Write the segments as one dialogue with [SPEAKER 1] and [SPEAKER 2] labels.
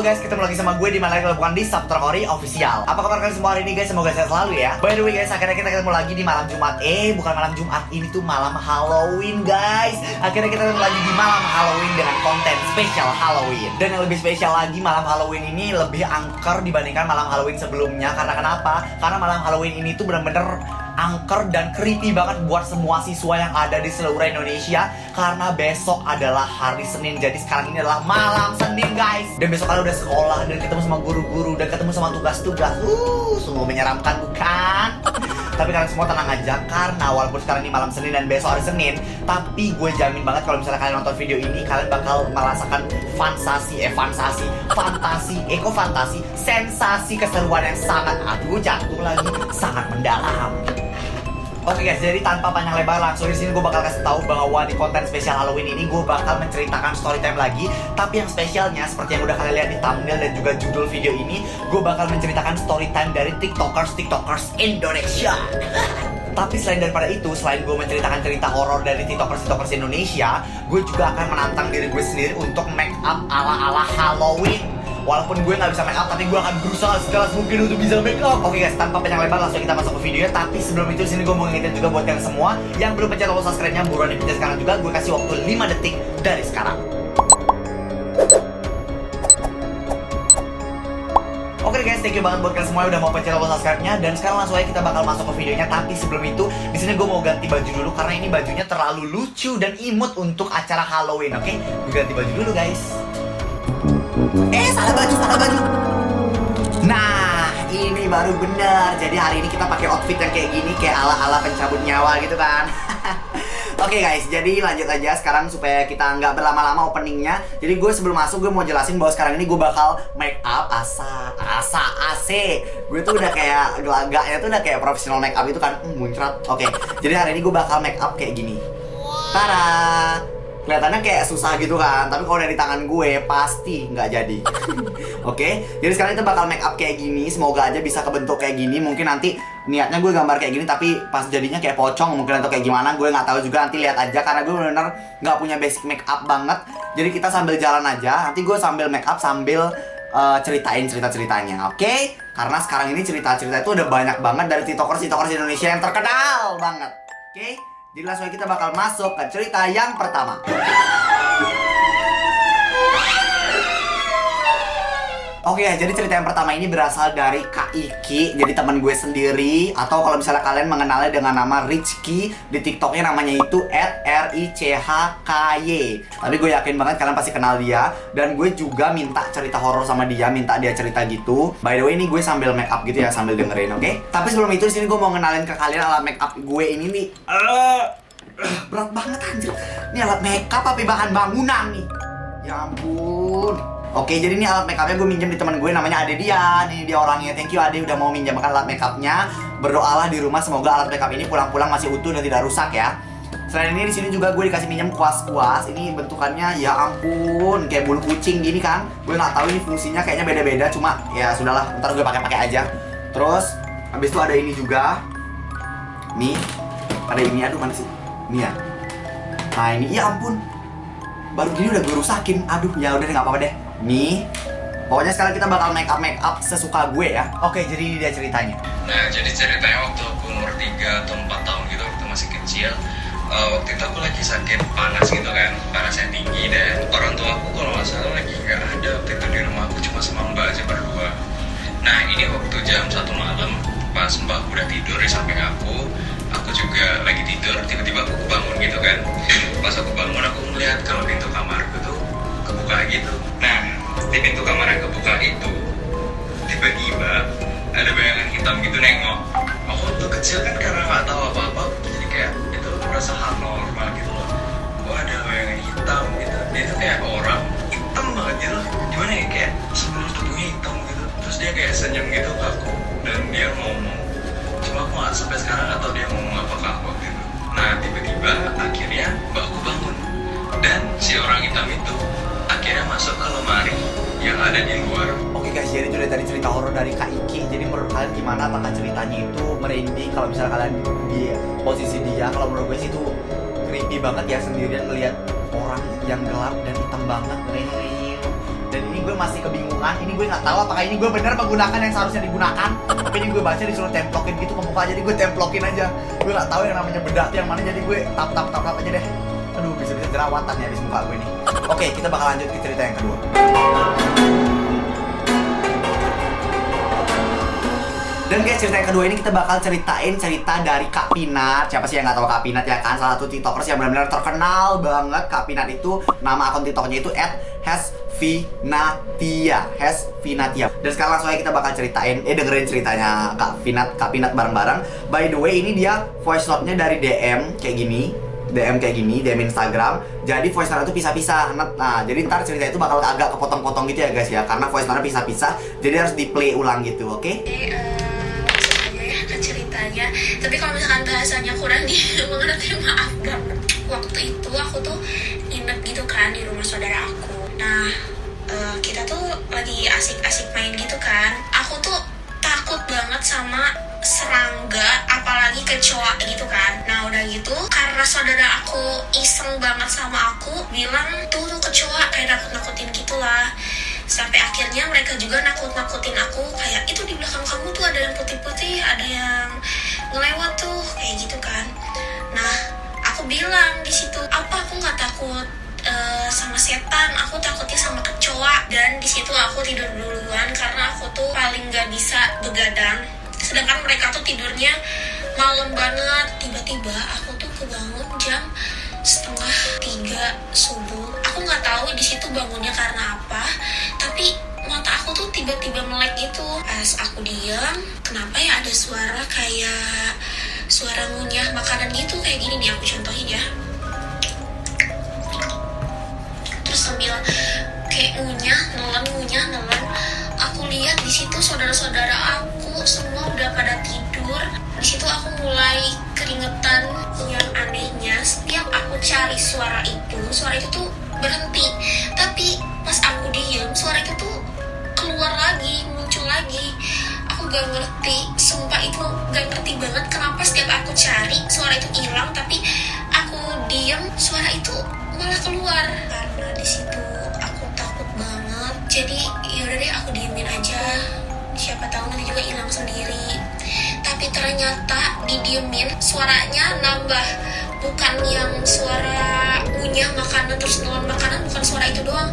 [SPEAKER 1] guys, ketemu lagi sama gue di mana kalau bukan di Subterkori Official. Apa kabar kalian semua hari ini guys? Semoga sehat selalu ya. By the way guys, akhirnya kita ketemu lagi di malam Jumat. Bukan malam Jumat, ini tuh malam Halloween guys. Akhirnya kita ketemu lagi di malam Halloween dengan konten spesial Halloween. Dan yang lebih spesial lagi, malam Halloween ini lebih angker dibandingkan malam Halloween sebelumnya. Karena kenapa? Karena malam Halloween ini tuh bener-bener angker dan creepy banget buat semua siswa yang ada di seluruh Indonesia. Karena besok adalah hari Senin. Jadi sekarang ini adalah malam Senin guys. Dan besok kalian udah sekolah dan ketemu sama guru-guru dan ketemu sama tugas-tugas. Sungguh menyeramkan bukan? Tapi kalian semua tenang aja, karena walaupun sekarang ini malam Senin dan besok hari Senin, tapi gue jamin banget kalau misalnya kalian nonton video ini, kalian bakal merasakan fantasi, sensasi keseruan yang sangat, jatuh lagi, sangat mendalam. Oke guys, jadi tanpa panjang lebar langsung di sini gue bakal kasih tahu bahwa di konten spesial Halloween ini gue bakal menceritakan story time lagi. Tapi yang spesialnya seperti yang udah kalian lihat di thumbnail dan juga judul video ini, gue bakal menceritakan story time dari TikTokers Indonesia. Tapi selain daripada itu, selain gue menceritakan cerita horor dari TikTokers Indonesia, gue juga akan menantang diri gue sendiri untuk make up ala-ala Halloween. Walaupun gue gak bisa make up, tapi gue akan berusaha segala mungkin untuk bisa make up. Oke guys, tanpa panjang lebar langsung kita masuk ke videonya. Tapi sebelum itu sini gue mau ngingetin juga buat kalian semua yang belum pencet tombol subscribe-nya, buruan dipencet sekarang juga. Gue kasih waktu 5 detik dari sekarang. Oke guys, thank you banget buat kalian semua yang udah mau pencet tombol subscribe-nya. Dan sekarang langsung aja kita bakal masuk ke videonya. Tapi sebelum itu, di sini gue mau ganti baju dulu karena ini bajunya terlalu lucu dan imut untuk acara Halloween. Oke, gue ganti baju dulu guys. Salah baju. Nah, ini baru bener. Jadi hari ini kita pakai outfit yang kayak gini, kayak ala-ala pencabut nyawa gitu kan. Oke guys, jadi lanjut aja sekarang supaya kita nggak berlama-lama openingnya. Jadi gue sebelum masuk gue mau jelasin bahwa sekarang ini gue bakal make up asa AC. Gue tuh udah kayak gelagaknya tuh udah kayak profesional make up itu kan, muncrat. Oke, jadi hari ini gue bakal make up kayak gini. Tada! Kelihatannya kayak susah gitu kan, tapi kalau dari tangan gue pasti nggak jadi. Oke, jadi sekarang kita bakal make up kayak gini. Semoga aja bisa kebentuk kayak gini. Mungkin nanti niatnya gue gambar kayak gini, tapi pas jadinya kayak pocong mungkin atau kayak gimana, gue nggak tahu juga. Nanti lihat aja karena gue bener-bener nggak punya basic make up banget. Jadi kita sambil jalan aja. Nanti gue sambil make up sambil ceritain cerita-ceritanya, oke? Karena sekarang ini cerita-cerita itu udah banyak banget dari TikTokers Indonesia yang terkenal banget, oke? Jadi langsung kita bakal masuk ke cerita yang pertama. Oke, jadi cerita yang pertama ini berasal dari Kak Iki. Jadi teman gue sendiri. Atau kalau misalnya kalian mengenalnya dengan nama Richky, di TikToknya namanya itu @RICHKY. Tapi gue yakin banget kalian pasti kenal dia. Dan gue juga minta cerita horor sama dia, minta dia cerita gitu. By the way, ini gue sambil make up gitu ya, sambil dengerin, oke? Tapi sebelum itu sini gue mau ngenalin ke kalian alat make up gue ini nih. Berat banget anjir. Ini alat make up apa bahan bangunan nih? Ya ampun. Oke, jadi ini alat make upnya gue minjem di teman gue namanya Ade Dian. Ini dia orangnya. Thank you Ade udah mau minjamkan alat make upnya. Berdoalah di rumah semoga alat make up ini pulang-pulang masih utuh dan tidak rusak ya. Selain ini di sini juga gue dikasih minjem kuas-kuas. Ini bentukannya ya ampun kayak bulu kucing gini kan. Gue nggak tahu ini fungsinya, kayaknya beda-beda. Cuma ya sudahlah, ntar gue pakai aja. Terus habis itu ada ini juga. Nih, ada ini. Aduh mana sih? Ini ya. Nah ini ya ampun. Baru gini udah gue rusakin. Aduh ya udah nggak apa-apa deh. Nih, pokoknya sekarang kita bakal make up sesuka gue ya. Oke, jadi ini dia ceritanya.
[SPEAKER 2] Nah, jadi ceritanya waktu aku umur 3 atau 4 tahun gitu, waktu masih kecil, waktu itu aku lagi sakit panas gitu kan, panasnya tinggi dan orang tua aku kalau nggak salah lagi nggak ada waktu itu di rumah, aku cuma sama mbak aja berdua. Nah, ini waktu jam 1 malam, pas mbak udah tidur di samping aku juga lagi tidur, tiba-tiba aku bangun gitu kan. Pas aku bangun aku melihat kalau pintu kamarku tuh kebuka gitu. Nah, di pintu kamar yang kebuka itu tiba-tiba ada bayangan hitam gitu nengok. Aku waktu kecil kan karena nggak tahu apa-apa, jadi kayak itu merasa hal normal gitu loh. Wah, ada bayangan hitam gitu. Dia itu kayak orang hitam banget gitu. Gimana ya, kayak seluruh tubuhnya hitam gitu. Terus dia kayak senyum gitu ke aku dan dia ngomong. Cuma aku nggak sampai sekarang nggak tahu dia ngomong apa ke aku gitu. Nah, tiba-tiba akhirnya mbakku bangun dan si orang hitam itu akhirnya masuk ke lemari yang ada di luar.
[SPEAKER 1] Oke guys, jadi itu tadi cerita horor dari Kak Iki. Jadi menurut kalian gimana? Apakah ceritanya itu merinding kalau misalnya kalian di posisi dia? Kalau menurut gue sih itu creepy banget ya, sendirian melihat orang yang gelap dan hitam banget. Dan ini gue masih kebingungan, ini gue nggak tahu apakah ini gue bener menggunakan yang seharusnya digunakan. Tapi ini gue baca disuruh templokin gitu ke muka, jadi gue templokin aja. Gue nggak tahu yang namanya bedak yang mana, jadi gue tap aja deh. Aduh, bisa-bisa jerawatan ya abis muka gue nih. Oke, kita bakal lanjut ke cerita yang kedua. Dan guys, cerita yang kedua ini kita bakal ceritain cerita dari Kak Pinat. Siapa sih yang nggak tahu Kak Pinat ya kan? Salah satu tiktokers yang benar-benar terkenal banget. Kak Pinat itu, nama akun tiktoknya itu @hasvinatia. Dan sekarang langsung aja kita bakal ceritain, dengerin ceritanya Kak Pinat bareng-bareng. By the way, ini dia voice note-nya dari DM kayak gini. DM Instagram. Jadi voice note itu pisah-pisah. Nah, jadi ntar cerita itu bakal agak kepotong-potong gitu ya guys ya, karena voice note pisah-pisah. Jadi harus di play ulang gitu, oke?
[SPEAKER 3] Ceritanya, tapi kalau misalkan bahasanya kurang dimengerti, maaf banget. Waktu itu aku tuh nginep gitu kan di rumah saudara aku. Nah, kita tuh lagi asik-asik main gitu kan. Aku tuh takut banget sama serangga, apalagi kecoa gitu kan. Nah udah gitu, karena saudara aku iseng banget sama aku, bilang tuh kecoa, kayak nakut-nakutin gitulah. Sampai akhirnya mereka juga nakut-nakutin aku, kayak itu di belakang kamu tuh ada yang putih-putih, ada yang ngelewat tuh, kayak gitu kan. Nah, aku bilang di situ, apa aku nggak takut sama setan, aku takutnya sama kecoa. Dan di situ aku tidur duluan karena aku tuh paling nggak bisa begadang. Sedangkan mereka tuh tidurnya malam banget. Tiba-tiba aku tuh kebangun jam 2:30 subuh. Aku nggak tahu di situ bangunnya karena apa, tapi mata aku tuh tiba-tiba melek gitu. Pas aku diam, kenapa ya ada suara kayak suara ngunyah makanan gitu, kayak gini nih, aku contohin ya. Terus sambil kayak ngunyah, nelen. Aku lihat di situ saudara-saudara aku semua udah pada tidur. Di situ aku mulai keringetan. Yang anehnya, setiap aku cari suara itu tuh berhenti. Tapi pas aku diem, suara itu tuh keluar lagi, muncul lagi. Aku gak ngerti, sumpah itu gak ngerti banget kenapa setiap aku cari suara itu hilang, tapi aku diem, suara itu malah keluar. Karena di situ aku takut banget, jadi yaudah deh aku diemin aja. Siapa tahu nanti juga hilang sendiri. Tapi ternyata didiemin, suaranya nambah. Bukan yang suara ngunyah makanan terus nelan makanan, bukan suara itu doang.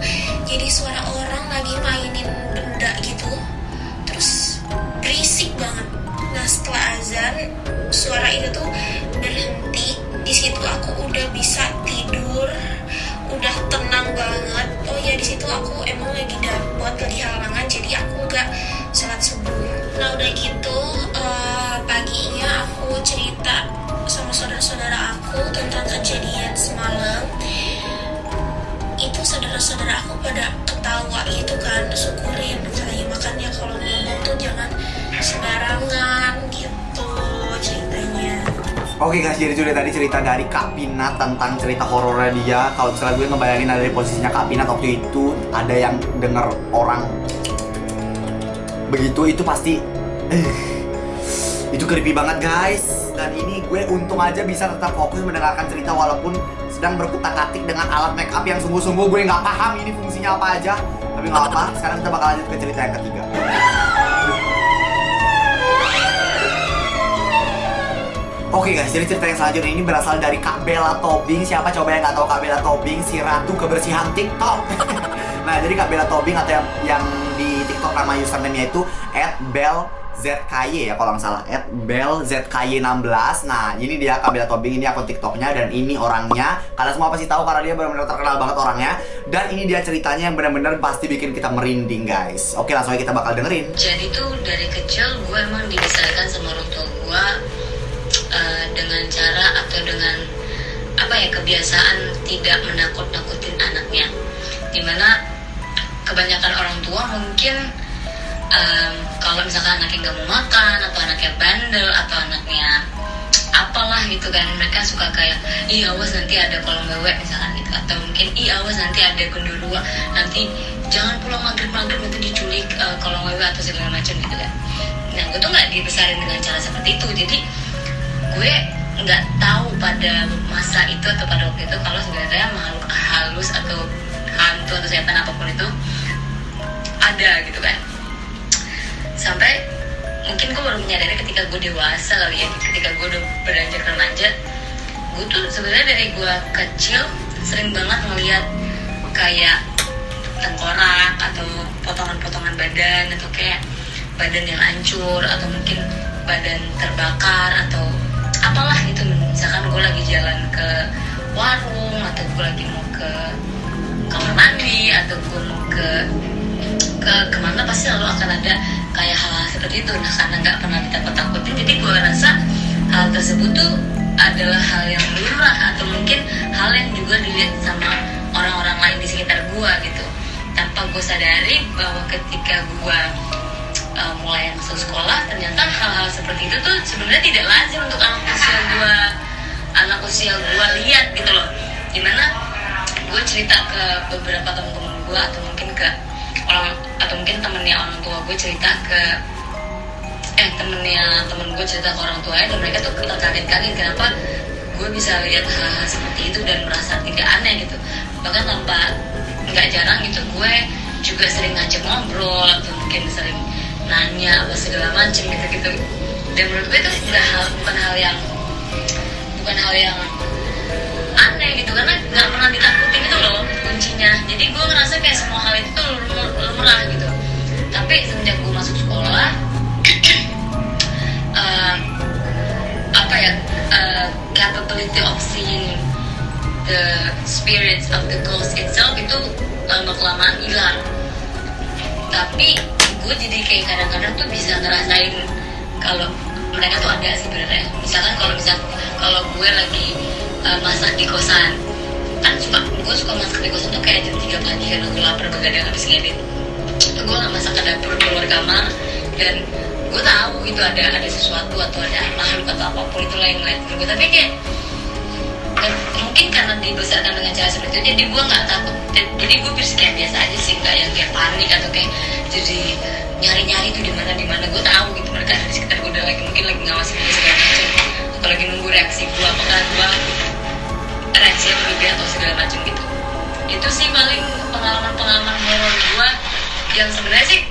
[SPEAKER 3] Jadi suara orang lagi mainin benda gitu, terus berisik banget. Nah setelah azan, suara itu tuh berhenti. Di situ aku udah bisa tidur, udah tenang banget. Oh ya, di situ aku emang lagi lagi halangan, jadi aku nggak sholat subuh. Nah udah gitu, paginya aku cerita sama saudara-saudara aku tentang kejadian semalam. Itu saudara-saudara aku pada ketawa gitu kan, syukurin katanya, makanya kalau ngomong tuh jangan sembarangan gitu ceritanya.
[SPEAKER 1] Oke guys, jadi itu tadi cerita dari Kak Pinat tentang cerita horornya dia. Kalau misalnya gue ngebayangin ada di posisinya Kak Pinat waktu itu, ada yang denger orang begitu, itu pasti itu creepy banget guys. Dan ini gue untung aja bisa tetap fokus mendengarkan cerita walaupun sedang berkutak-atik dengan alat make up yang sungguh-sungguh gue nggak paham ini fungsinya apa aja. Tapi nggak apa, sekarang kita bakal lanjut ke cerita yang ketiga. Oke guys, jadi cerita yang selanjutnya ini berasal dari Kak Bella Tobing. Siapa coba yang nggak tahu Kak Bella Tobing? Si ratu kebersihan TikTok. Nah, jadi Kak Bella Tobing atau yang di TikTok nama username-nya itu @belzky ya kalau nggak salah, @belzky16. Nah, ini dia Kak Bella Tobing, ini akun TikToknya dan ini orangnya. Kalian semua pasti tahu karena dia benar-benar terkenal banget orangnya. Dan ini dia ceritanya yang benar-benar pasti bikin kita merinding guys. Oke, langsung aja kita bakal dengerin.
[SPEAKER 4] Jadi tuh dari kecil gue emang dibesarkan sama orang tua gue dengan cara atau dengan apa ya, kebiasaan tidak menakut-nakutin anaknya. Dimana kebanyakan orang tua mungkin kalau misalkan anaknya nggak mau makan atau anaknya bandel atau anaknya apalah gitu kan, mereka suka kayak ih awas nanti ada kolong bebek misalkan gitu, atau mungkin ih awas nanti ada gundurwo, nanti jangan pulang maghrib nanti diculik kolong bebek atau segala macam gitu kan. Nah gue tuh nggak dibesarin dengan cara seperti itu, jadi gue nggak tahu pada masa itu atau pada waktu itu kalau sebenarnya makhluk halus atau hantu atau setan apapun itu ada gitu kan. Sampai mungkin gue baru menyadari ketika gue dewasa kali ya, ketika gue udah beranjak remaja, gue tuh sebenarnya dari gue kecil sering banget ngeliat kayak tengkorak atau potongan-potongan badan, atau kayak badan yang hancur, atau mungkin badan terbakar atau apalah gitu. Misalkan gue lagi jalan ke warung, atau gue lagi mau ke kamar mandi, atau gue mau ke kemana, pasti selalu akan ada kayak hal-hal seperti itu. Nah, karena nggak pernah ditakut-takutin, jadi gue rasa hal tersebut tuh adalah hal yang lumrah, atau mungkin hal yang juga dilihat sama orang-orang lain di sekitar gue gitu, tanpa gue sadari bahwa ketika gue mulai masuk sekolah, ternyata hal-hal seperti itu tuh sebenarnya tidak lazim untuk anak usia gue lihat gitu loh. Dimana gue cerita ke beberapa teman-teman gue, atau mungkin ke orang, atau mungkin temennya orang tua gue cerita ke temennya temen gue cerita ke orang tuanya, dan mereka tuh terkaget-kaget kenapa gue bisa lihat hal-hal seperti itu dan merasa tidak aneh gitu. Bahkan nggak jarang gitu gue juga sering ngajak ngobrol, atau mungkin sering nanya apa segala macem gitu. Dan menurut gue itu bukan hal yang aneh gitu, karena nggak pernah ditakutin itu loh kuncinya. Jadi gue ngerasa kayak semua hal itu tuh lumrah gitu. Tapi semenjak gue masuk sekolah, capability of seeing the spirits of the ghost itself itu lama-kelamaan hilang. Tapi gue jadi kayak kadang-kadang tuh bisa ngerasain kalau mereka tuh ada sebenarnya. Misalkan kalau gue lagi masak di kosan, kan gue suka masak di kosan tuh kayak jam 3 pagi karena gue lapar begadang habis ngedit. Gue nggak masak ke dapur, keluar kamar, dan gue tahu gitu ada sesuatu atau ada makhluk atau apapun itulah yang ngeliatin gue. Tapi kayak mungkin karena dibesarkan dengan cara seperti itu, jadi gue nggak takut. Jadi gue kayak biasa aja sih, nggak yang kayak panik atau kayak jadi nyari-nyari tuh di mana. Gue tahu gitu mereka ada di sekitar gue, udah mungkin lagi ngawasin gue segala macam, atau lagi nunggu reaksi gue, apakah gue reaksi yang berlebihan atau segala macam gitu. Itu sih paling pengalaman horor gue yang sebenarnya sih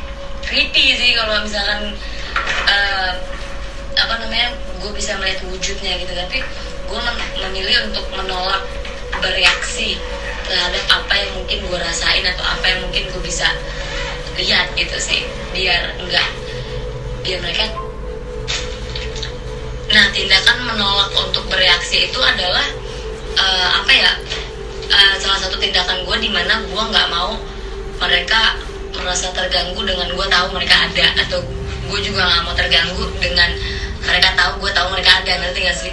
[SPEAKER 4] creepy sih kalau misalkan gue bisa melihat wujudnya gitu. Tapi gue memilih untuk menolak bereaksi terhadap apa yang mungkin gue rasain atau apa yang mungkin gue bisa lihat gitu sih, biar mereka. Nah, tindakan menolak untuk bereaksi itu adalah salah satu tindakan gue, dimana gue nggak mau mereka merasa terganggu dengan gue tahu mereka ada, atau gue juga nggak mau terganggu dengan mereka tahu gue tahu mereka ada. Ngerti gak sih?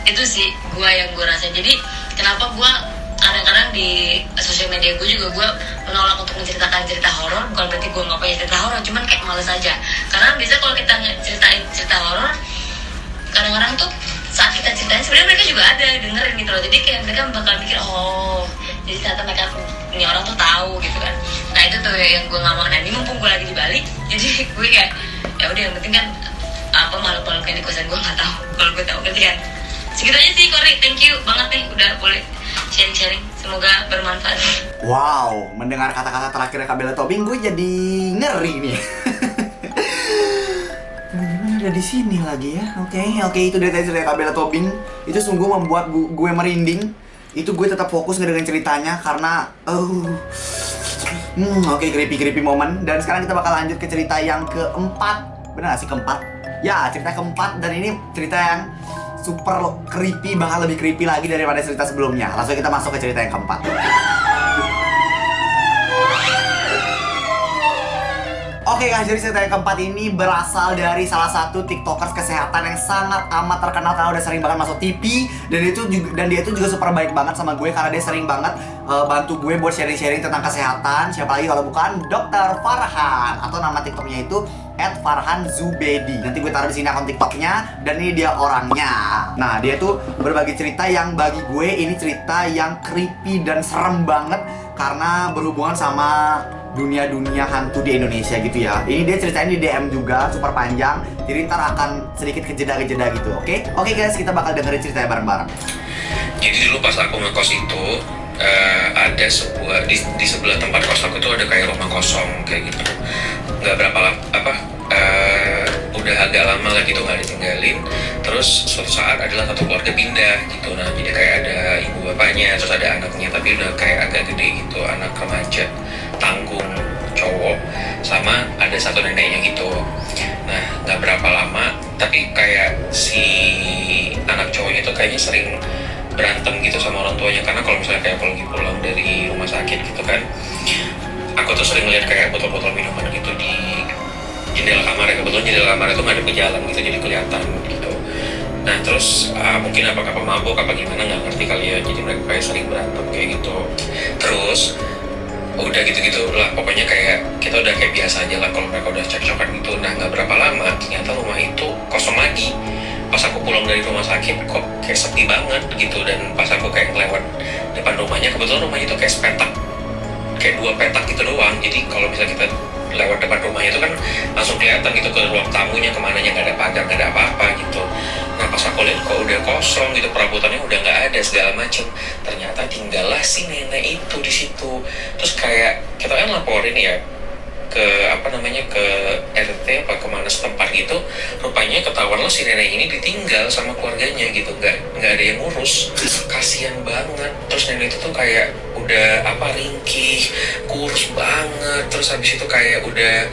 [SPEAKER 4] Itu sih gue yang gue rasa. Jadi kenapa gue kadang-kadang di sosial media gue juga gue menolak untuk menceritakan cerita horor. Bukan berarti gue nggak punya cerita horor, cuman kayak males aja. Karena bisa kalau kita ceritain cerita horor, kadang-kadang tuh saat kita ceritain sebenarnya mereka juga ada dengerin gitu loh. Jadi kayak mereka bakal mikir, oh jadi ternyata mereka ini orang tuh tahu gitu kan. Nah itu tuh yang gue nggak mau. Nah ini mumpung gue lagi di Bali, jadi gue kayak ya udah, yang penting kan apa makhluk-makhluk yang di kosan gue nggak tahu. Kalau gue tahu ngerti kan. Segitu aja sih Kori, thank you banget nih udah boleh sharing-sharing, semoga bermanfaat.
[SPEAKER 1] Wow, mendengar kata-kata terakhirnya Kak Bella Tobing, gue jadi ngeri nih. Gimana ada di sini lagi ya? Oke, itu dari tadi cerita Kak Bella Tobing. Itu sungguh membuat gue merinding. Itu gue tetap fokus ngedengerin ceritanya karena creepy momen. Dan sekarang kita bakal lanjut ke cerita yang keempat. Bener gak sih keempat? Ya, cerita keempat, dan ini cerita yang super creepy, bahkan lebih creepy lagi daripada cerita sebelumnya. Langsung kita masuk ke cerita yang keempat. Oke guys, jadi cerita yang keempat ini berasal dari salah satu tiktokers kesehatan yang sangat amat terkenal karena udah sering banget masuk TV. Dan dia itu juga super baik banget sama gue karena dia sering banget bantu gue buat sharing-sharing tentang kesehatan. Siapa lagi kalau bukan Dr. Farhan, atau nama tiktoknya itu @farhanzubedi. Nanti gue taruh di sini akun tiktoknya, dan ini dia orangnya. Nah, dia tuh berbagi cerita yang bagi gue ini cerita yang creepy dan serem banget karena berhubungan sama dunia hantu di Indonesia gitu ya. Ini dia ceritain di DM juga, super panjang. Jadi ntar akan sedikit kejeda gitu, oke? Oke guys, kita bakal dengerin ceritanya bareng-bareng.
[SPEAKER 2] Jadi dulu pas aku ngekos itu, ada sebuah di sebelah tempat kos aku tuh ada kayak rumah kosong kayak gitu. Nggak berapa lama udah agak lama lah gitu nggak ditinggalin. Terus suatu saat adalah satu keluarga pindah gitu. Nah jadi kayak ada ibu bapaknya, terus ada anaknya tapi udah kayak agak gede gitu, anak remaja tanggung cowok, sama ada satu neneknya gitu. Nah nggak berapa lama tapi kayak si anak cowoknya itu kayaknya sering berantem gitu sama orang tuanya, karena kalau misalnya kayak aku lagi pulang dari rumah sakit gitu kan, aku tuh sering lihat kayak botol-botol minuman gitu di jendela kamar ya. Kebetulan jendela kamar itu nggak ada ke jalan gitu, jadi kelihatan gitu. Nah terus mungkin apakah pemabuk apa gimana nggak ngerti kali ya, jadi mereka kayak sering berantem kayak gitu. Terus udah gitu-gitu lah, pokoknya kayak kita udah kayak biasa aja lah kalau mereka udah cekcokan gitu. Nah nggak berapa lama ternyata rumah itu kosong lagi. Pas aku pulang dari rumah sakit kok kayak sepi banget gitu, dan pas aku kayak lewat depan rumahnya, kebetulan rumahnya itu kayak sepetak, kayak 2 petak gitu doang. Jadi kalau misalnya kita lewat depan rumahnya itu kan langsung kelihatan gitu ke ruang tamunya, kemananya nggak ada pagar, nggak ada apa-apa gitu. Nah pas aku lihat kok udah kosong gitu, perabotannya udah nggak ada segala macem. Ternyata tinggallah si nenek itu di situ. Terus kayak kita kan laporin ya ke ke RT apa kemana setempat gitu, rupanya ketahuan lo si nenek ini ditinggal sama keluarganya gitu, nggak ada yang ngurus. Kasian banget. Terus nenek itu tuh kayak udah ringkih, kurus banget. Terus habis itu kayak udah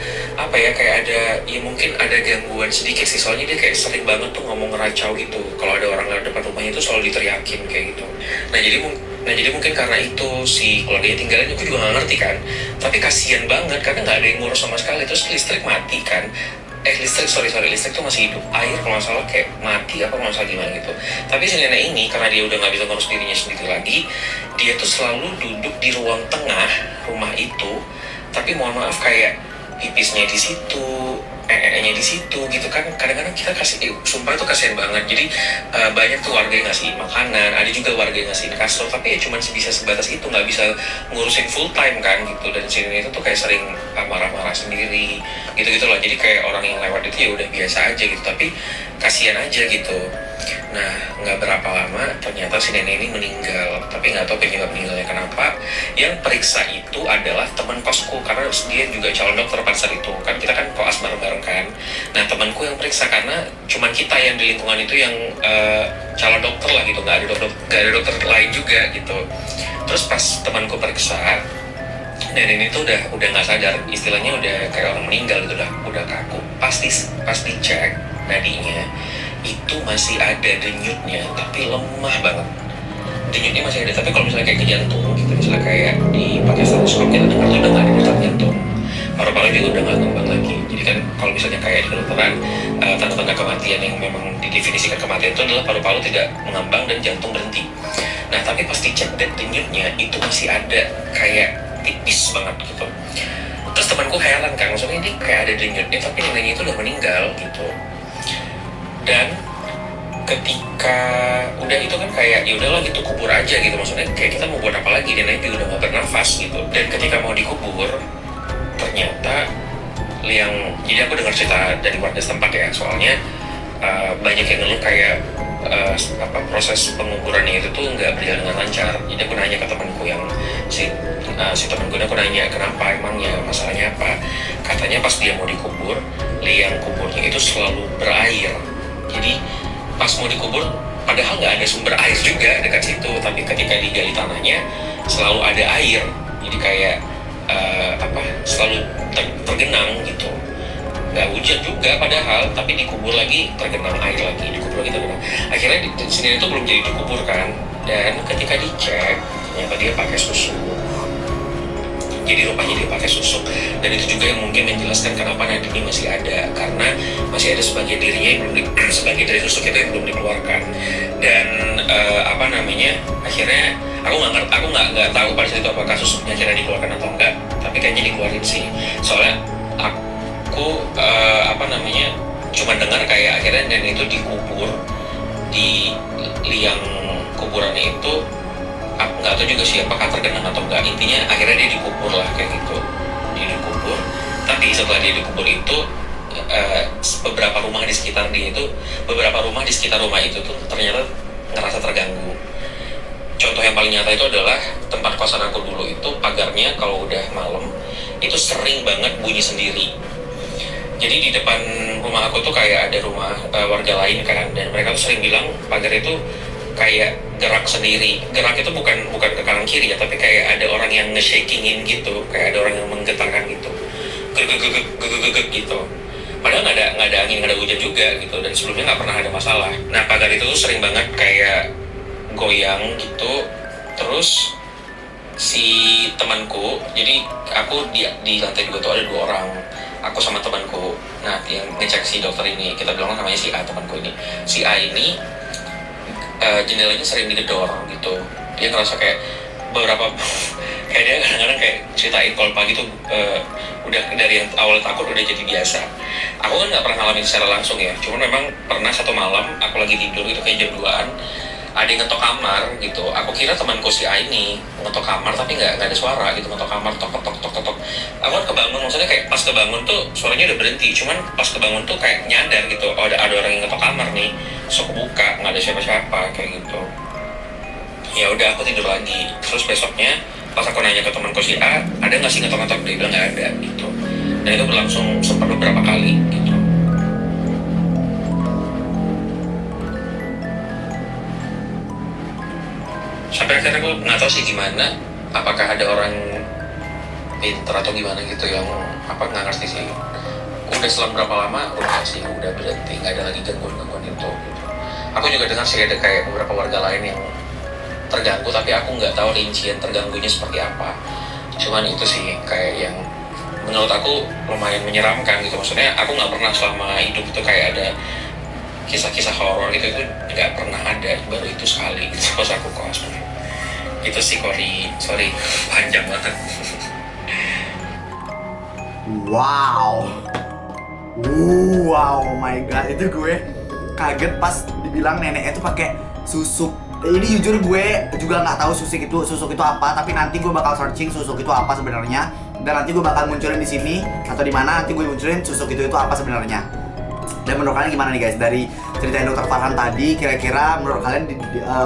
[SPEAKER 2] kayak ada ya mungkin ada gangguan sedikit sih, soalnya dia kayak sering banget tuh ngomong ngeracau gitu. Kalau ada orang lewat depan rumahnya itu selalu diteriakin kayak gitu. Nah jadi mungkin karena itu si keluarganya tinggalin, aku juga nggak ngerti kan. Tapi kasian banget karena nggak ada yang ngurus sama sekali. Terus listrik mati kan. Listrik tuh masih hidup. Air kalau nggak salah kayak mati apa kalau nggak salah gimana gitu. Tapi si nenek ini karena dia udah nggak bisa ngurus dirinya sendiri lagi, dia tuh selalu duduk di ruang tengah rumah itu. Tapi mohon maaf kayak pipisnya di situ, nya di situ gitu kan. Kadang-kadang kita sumpah itu kasihan banget. Jadi banyak tuh warga yang ngasih makanan, ada juga warga yang ngasih kasur, tapi ya cuma bisa sebatas itu, nggak bisa ngurusin full time kan gitu. Dan sini itu tuh kayak sering marah-marah sendiri gitu loh. Jadi kayak orang yang lewat itu ya udah biasa aja gitu, tapi kasihan aja gitu. Nah nggak berapa lama ternyata si nenek ini meninggal, tapi nggak tahu penyebab meninggalnya kenapa. Yang periksa itu adalah teman kosku, karena dia juga calon dokter pada saat itu kan, kita kan koas bareng-bareng kan. Nah temanku yang periksa karena cuman kita yang di lingkungan itu yang calon dokter lah gitu, nggak ada dokter lain juga gitu. Terus pas temanku periksa, nenek ini tuh udah nggak sadar, istilahnya udah kayak orang meninggal gitu, udah kaku. Pas dicek nadinya itu masih ada denyutnya, tapi lemah banget. Denyutnya masih ada, tapi kalau misalnya kayak ke jantung gitu, misalnya kayak dipakai stetoskop kita dengar tuh udah nggak ada detak jantung. Paru-paru juga udah nggak ngembang lagi. Jadi kan kalau misalnya kayak di kedokteran, tanda-tanda kematian yang memang didefinisikan kematian itu adalah paru-paru tidak mengembang dan jantung berhenti. Nah tapi pas dicek denyutnya itu masih ada, kayak tipis banget gitu. Terus temanku heran kan, maksudnya ini kayak ada denyutnya tapi neneknya itu udah meninggal gitu. Dan ketika udah itu kan kayak ya udahlah gitu, kubur aja gitu, maksudnya kayak kita mau buat apa lagi, neneknya juga udah nggak bernafas gitu. Dan ketika mau dikubur ternyata jadi aku dengar cerita dari warga setempat ya, soalnya banyak yang ngeluh kayak proses penguburannya itu tuh nggak berjalan dengan lancar. Jadi aku nanya ke temanku yang si temanku ini, aku nanya kenapa emangnya, masalahnya apa. Katanya pas dia mau dikubur, liang kuburnya itu selalu berair. Jadi pas mau dikubur padahal nggak ada sumber air juga dekat situ, tapi ketika digali tanahnya selalu ada air. Jadi kayak selalu tergenang gitu. Nggak hujan juga padahal, tapi dikubur lagi tergenang air lagi, dikubur lagi tergenang. Akhirnya di sini itu belum jadi dikubur kan. Dan ketika dicek ternyata dia pakai susu. Jadi rupanya dia pakai susu. Dan itu juga yang mungkin menjelaskan kenapa nadinya masih ada, karena masih ada sebagian dirinya yang sebagian dari susu kita yang belum dikeluarkan. Dan akhirnya aku nggak tahu pada saat itu apakah susunya akhirnya dikeluarkan atau enggak, tapi kayaknya dikeluarin sih. Soalnya aku cuma dengar kayak akhirnya nenek itu dikubur di liang kuburannya itu. Aku nggak tahu juga sih apakah tergenang atau enggak, intinya akhirnya dia dikubur lah kayak gitu. Dia dikubur, tapi setelah dia dikubur itu beberapa rumah di sekitar rumah itu tuh ternyata ngerasa terganggu. contoh yang paling nyata itu adalah tempat kosan aku dulu itu pagarnya kalau udah malam itu sering banget bunyi sendiri. Jadi di depan rumah aku tuh kayak ada rumah warga lain kan, dan mereka tuh sering bilang pagar itu kayak gerak sendiri. Gerak itu bukan ke kanan kiri ya, tapi kayak ada orang yang nge-shakingin gitu, kayak ada orang yang menggetarkan gitu, gegeg gitu. Padahal nggak ada angin, nggak ada hujan juga gitu, dan sebelumnya nggak pernah ada masalah. Nah pagar itu tuh sering banget kayak goyang gitu. Terus si temanku, jadi aku di lantai 2 tuh ada 2 orang, aku sama temanku. Nah yang ngecek si dokter ini, kita bilang namanya si A, temanku ini. Si A ini jendelanya sering digedor gitu. Dia ngerasa kayak beberapa kayak dia kadang-kadang kayak ceritain kalau pagi tuh udah dari yang awal takut udah jadi biasa. Aku kan nggak pernah ngalamin secara langsung ya, cuman memang pernah satu malam aku lagi tidur itu kayak jam 2-an ada yang ngetok kamar gitu. Aku kira temanku si A ini ngetok kamar tapi nggak ada suara gitu, ngetok kamar tok. Aku kan kebangun, maksudnya kayak pas kebangun tuh suaranya udah berhenti, cuman pas kebangun tuh kayak nyadar gitu, oh ada orang yang ngetok kamar nih. So aku buka, nggak ada siapa-siapa kayak gitu. Ya udah aku tidur lagi. Terus besoknya pas aku nanya ke temanku si A, ada nggak sih ngetok-ngetok, dia bilang nggak ada gitu. Dan itu berlangsung sempat beberapa kali gitu. Sampai akhirnya aku nggak tahu sih gimana, apakah ada orang pinter atau gimana gitu yang nggak ngerti sih. Udah selang berapa lama udah sih udah berhenti, nggak ada lagi gangguan itu gitu. Aku juga dengar sih ada kayak beberapa warga lain yang terganggu, tapi aku nggak tahu rincian terganggunya seperti apa. Cuman itu sih kayak yang menurut aku lumayan menyeramkan gitu. Maksudnya aku nggak pernah selama hidup itu kayak ada kisah-kisah horor gitu, itu nggak pernah ada, baru itu sekali gitu pas aku kos. Itu sih sorry panjang banget.
[SPEAKER 1] Wow, oh my god, itu gue kaget pas dibilang neneknya tuh pakai susuk. Ini jujur gue juga nggak tahu susuk itu apa, tapi nanti gue bakal searching susuk itu apa sebenarnya, dan nanti gue bakal munculin di sini atau di mana nanti gue munculin susuk itu apa sebenarnya. Dan menurut kalian gimana nih guys, dari cerita Dr. Farhan tadi, kira-kira menurut kalian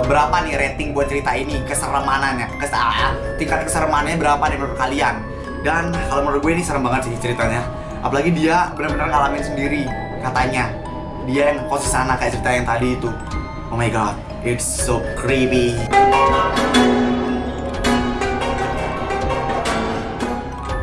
[SPEAKER 1] berapa nih rating buat cerita ini, keseremanannya, tingkat keseremannya berapa nih menurut kalian? Dan kalau menurut gue ini serem banget sih ceritanya, apalagi dia benar-benar ngalamin sendiri, katanya dia yang kos sana kayak cerita yang tadi itu. Oh my god, it's so creepy.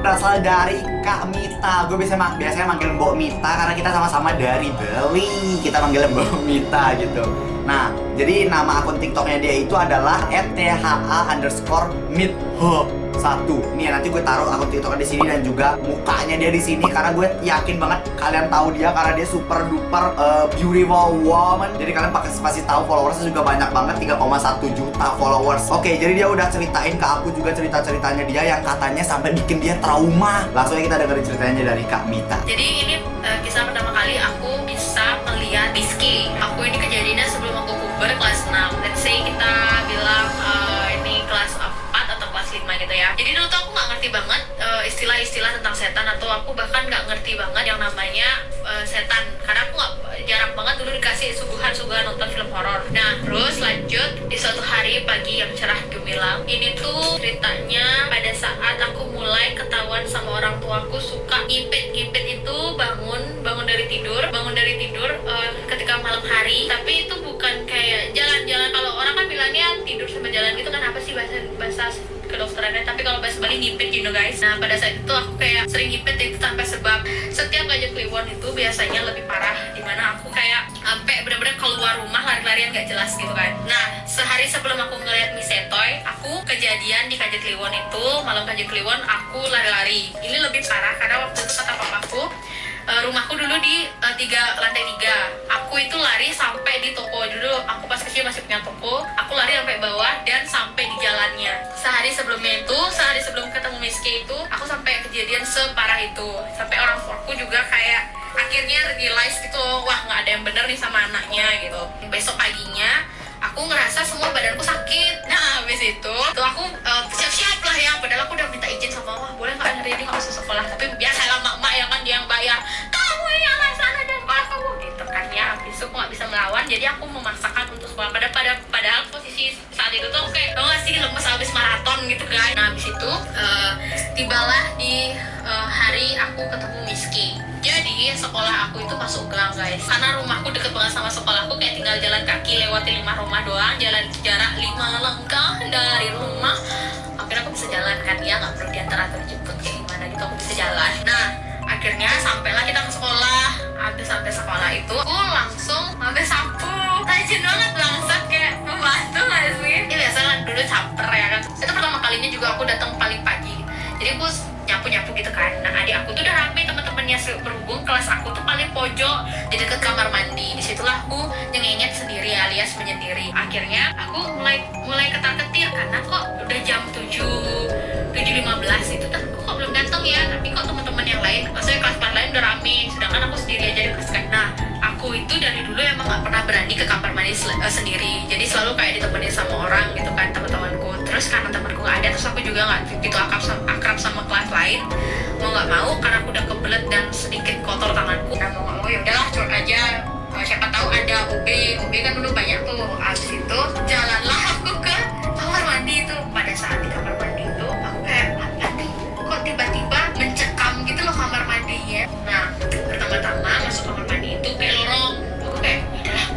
[SPEAKER 1] Berasal dari Kak Mita. Gue biasanya manggil Mbok Mita karena kita sama-sama dari Bali. Kita manggil Mbok Mita gitu. Nah, jadi nama akun TikToknya dia itu adalah @tha_mitho1. Nih nanti gue taruh akun TikToknya di sini dan juga mukanya dia di sini karena gue yakin banget kalian tahu dia karena dia super duper beautiful woman. Jadi kalian pasti tahu followersnya juga banyak banget, 3,1 juta followers. Oke, jadi dia udah ceritain ke aku juga cerita-ceritanya dia yang katanya sampai bikin dia trauma. Langsung aja kita dengerin ceritanya dari Kak Mita.
[SPEAKER 3] Jadi ini kisah pertama kali aku bisa melihat Rizky. Aku ini kejadiannya sebelum aku puber kelas 6. Let's say kita bilang ini kelas 4 atau kelas 5 gitu ya. Jadi dulu tuh aku nggak ngerti banget istilah-istilah tentang setan, atau aku bahkan nggak ngerti banget yang namanya setan, karena aku jarang banget dulu dikasih suguhan nonton film horor. Nah terus lanjut di suatu hari pagi yang cerah gemilang, ini tuh ceritanya pada saat aku mulai ketahuan sama orang tuaku suka ngipit itu bangun dari tidur ketika malam hari, tapi itu bukan kayak jalan-jalan. Kalau orang kan bilangnya tidur sama jalan gitu kan, apa sih bahasa kedokterannya, tapi kalau bahasa Bali ngipit gitu guys. Nah pada saat itu aku kayak sering ngipit itu tanpa sebab. Setiap ngajak kliwon itu biasanya lebih parah, dimana aku kayak sampai benar-benar keluar rumah lari-larian gak jelas gitu kan. Nah sehari sebelum aku ngeliat Misetoy, aku kejadian di Kajak Kliwon itu, malam Kajak Kliwon aku lari-lari. Ini lebih parah karena waktu itu kata papaku, rumahku dulu di lantai 3. Aku itu lari sampai di toko dulu. Aku pas kecil masih punya toko. Aku lari sampai bawah dan sampai di jalannya. Sehari sebelum ketemu Miski itu, aku sampai kejadian separah itu. Sampai orang tuaku juga kayak akhirnya realize gitu, wah nggak ada yang bener nih sama anaknya gitu. Besok paginya aku ngerasa semua badanku sakit. Nah habis itu aku siap-siap lah ya, padahal aku udah minta izin sama mama, boleh nggak hari ini nggak masuk sekolah, tapi biasalah mak-mak ya kan, dia yang bayar, kamu yang nggak sana dan sekolah kamu gitu kan ya. Habis itu aku nggak bisa melawan, jadi aku memaksakan untuk sekolah. Padahal posisi saat itu tuh kayak tau gak sih lemes abis maraton gitu kan. Nah abis itu tibalah di hari aku ketemu Miski. Jadi sekolah aku itu masuk gang guys, karena rumahku deket banget sama sekolahku, kayak tinggal jalan kaki lewati 5 rumah doang, jalan jarak 5 langkah dari rumah. Akhirnya aku bisa jalan kan, ya nggak perlu diantar atau dijemput kayak gimana gitu, aku bisa jalan. Nah akhirnya sampailah kita ke sekolah. Habis sampai sekolah itu aku langsung pakai sapu, tajin banget bangsat, kayak membantu gak sih? Ini biasa lah dulu caper ya kan. Itu pertama kalinya juga aku datang paling pagi, jadi aku nyapu-nyapu gitu kan. Nah adik aku tuh udah rame teman-temannya, berhubung kelas aku tuh paling pojok di deket kamar mandi. Disitulah aku nyengenyet sendiri alias menyendiri. Akhirnya aku mulai ketar-ketir karena kok udah jam 7:15 itu kan kok belum datang ya. Tapi kok teman-teman yang lain, maksudnya kelas-kelas lain udah rame, sedangkan aku sendiri aja di kelas kan. Nah aku itu dari dulu emang gak pernah berani ke kamar mandi sendiri. Jadi selalu kayak ditemenin sama orang gitu kan, teman-temanku. Terus karena temanku gak ada, terus aku juga gak gitu akrab sama kelas lain. Mau gak mau, karena aku udah kebelet dan sedikit kotor tanganku. Nah mau gak mau yaudahlah cuek aja. Siapa tahu ada OB kan dulu banyak tuh. Abis itu jalanlah aku ke kamar mandi itu. Pada saat di kamar mandi itu aku kayak aduh kok tiba-tiba mencekam gitu loh kamar mandinya. Nah pertama-tama masuk kamar mandi itu kayak lorong. Aku kayak udahlah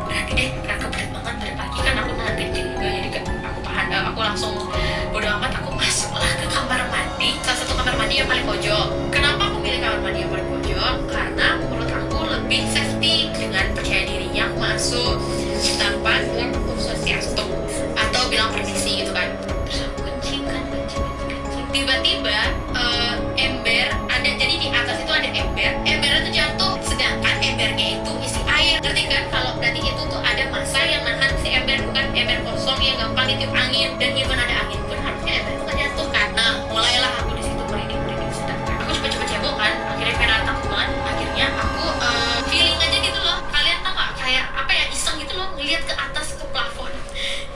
[SPEAKER 3] berarti deh, karena kebelet banget dari pagi kan aku nahan kencing juga. Jadi kayak aku langsung bodo amat, aku masuklah ke kamar mandi, salah satu kamar mandi yang paling pojok. Kenapa aku pilih kamar mandi yang paling pojok? Karena menurut aku lebih safety, dengan percaya dirinya aku masuk tanpa dengan swastiastu atau bilang permisi gitu kan. Terus aku kencing. Tiba-tiba ember ada, jadi di atas itu ada embernya tuh jatuh, sedangkan embernya itu isi air. Ngerti kan? Kalau berarti itu tuh ada massa yang nahan si ember, bukan ember kosong yang gampang ditiup angin. Dan even ada angin pun harusnya ember itu kan jatuh kan. Nah mulailah aku di situ merinding, sedangkan aku coba cebok kan. Akhirnya kayak takut banget. Akhirnya aku feeling aja gitu loh. Kalian tau gak kayak apa ya, iseng gitu loh ngeliat ke atas ke plafon.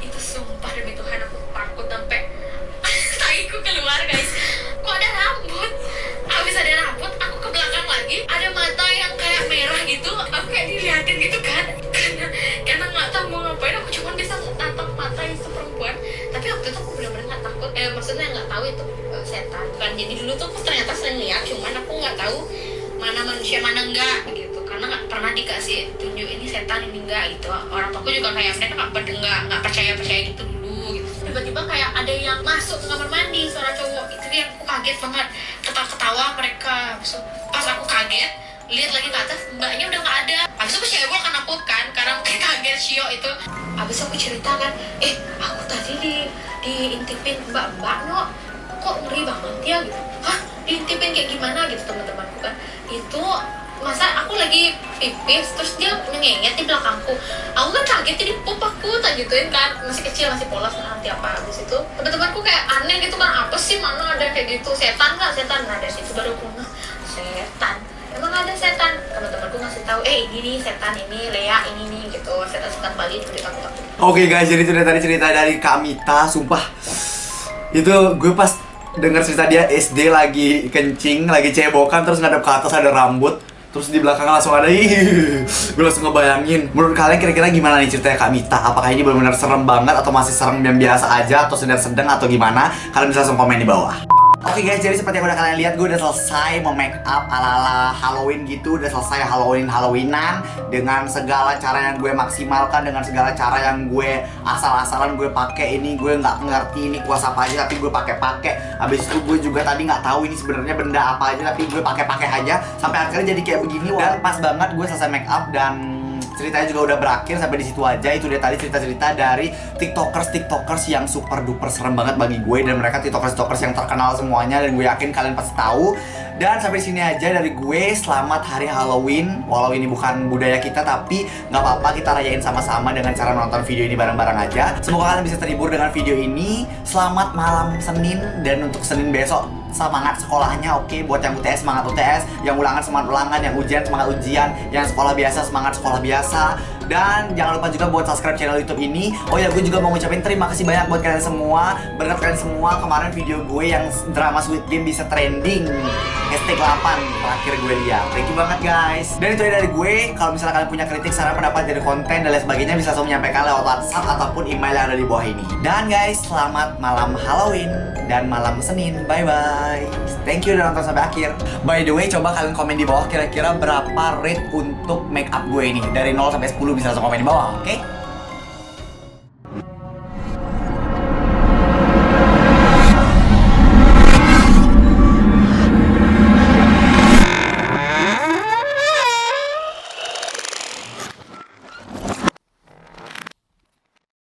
[SPEAKER 3] Itu sumpah demi Tuhan aku takut sampai taiku keluar guys. Kok ada rambut? Habis ada rambut, aku ke belakang lagi, ada mata yang kayak merah gitu. Aku kayak diliatin gitu kan, karena nggak tahu mau ngapain. Aku cuma bisa tatap mata yang seperempuan. Tapi waktu itu aku benar-benar nggak takut. Maksudnya nggak tahu itu setan kan. Jadi dulu tuh aku ternyata sering lihat, cuman aku nggak tahu mana manusia mana enggak gitu, karena nggak pernah dikasih tunjuk ini setan ini enggak gitu. Orang tuaku juga kayak mereka nggak percaya gitu dulu gitu. Tiba-tiba kayak ada yang masuk ke kamar mandi, suara cowok. Itu yang aku kaget banget, ketawa mereka. Pas aku kaget lihat lagi ke atas, mbaknya udah nggak ada. Habis itu aku cebol kan, aku kan karena mungkin kaget Shio itu. Habis aku cerita kan, aku tadi diintipin mbak no, kok ngeri banget ya gitu. Hah, diintipin kayak gimana gitu teman-temanku kan. Itu masa aku lagi pipis terus dia ngenyet di belakangku. Aku kan kaget, jadi pup aku tak gituin kan, masih kecil masih polos nanti apa. Habis itu teman-temanku kayak aneh gitu kan, apa sih mana ada kayak gitu, setan nggak setan. Nah dari situ baru aku setan, emang ada setan. Teman-temanku ngasih tahu ini nih setan, ini Lea ini nih gitu, setan Bali itu ditakut-takut.
[SPEAKER 1] Oke guys, jadi itu tadi cerita dari Kak Mita. Sumpah itu gue pas denger cerita dia SD lagi kencing, lagi cebokan, terus ngadep ke atas ada rambut, terus di belakang langsung ada gue langsung ngebayangin. Menurut kalian kira-kira gimana nih ceritanya Kak Mita? Apakah ini benar-benar serem banget atau masih serem yang biasa aja atau sedang-sedang atau gimana? Kalian bisa langsung komen di bawah. Oke guys, jadi seperti yang udah kalian lihat, gue udah selesai make up ala-ala Halloween gitu. Udah selesai Halloweenan dengan segala cara yang gue maksimalkan, dengan segala cara yang gue asal-asalan gue pakai. Ini gue nggak ngerti ini kuasa apa aja, tapi gue pakai. Habis itu gue juga tadi nggak tahu ini sebenarnya benda apa aja, tapi gue pakai aja sampai akhirnya jadi kayak begini. Dan pas banget gue selesai make up dan ceritanya juga udah berakhir sampai di situ aja. Itu dia tadi cerita-cerita dari tiktokers yang super duper serem banget bagi gue, dan mereka tiktokers yang terkenal semuanya, dan gue yakin kalian pasti tahu. Dan sampai sini aja dari gue. Selamat hari Halloween. Walau ini bukan budaya kita, tapi nggak apa-apa, kita rayain sama-sama dengan cara nonton video ini bareng-bareng aja. Semoga kalian bisa terhibur dengan video ini. Selamat malam Senin, dan untuk Senin besok semangat sekolahnya, oke? Buat yang UTS semangat UTS, yang ulangan semangat ulangan, yang ujian semangat ujian, yang sekolah biasa semangat sekolah biasa. Dan jangan lupa juga buat subscribe channel YouTube ini. Oh ya, gue juga mau ngucapin terima kasih banyak buat kalian semua. Berkat kalian semua kemarin video gue yang drama Squid Game bisa trending. hashtag 8 terakhir gue lihat. Thank you banget guys. Dan itu aja dari gue. Kalau misalnya kalian punya kritik, saran, pendapat dari konten dan lain sebagainya, bisa langsung menyampaikan lewat WhatsApp ataupun email yang ada di bawah ini. Dan guys, selamat malam Halloween dan malam Senin. Bye bye. Thank you udah nonton sampai akhir. By the way, coba kalian komen di bawah kira-kira berapa rate untuk make up gue ini. Dari 0 sampai 10 bisa langsung komen di bawah, oke?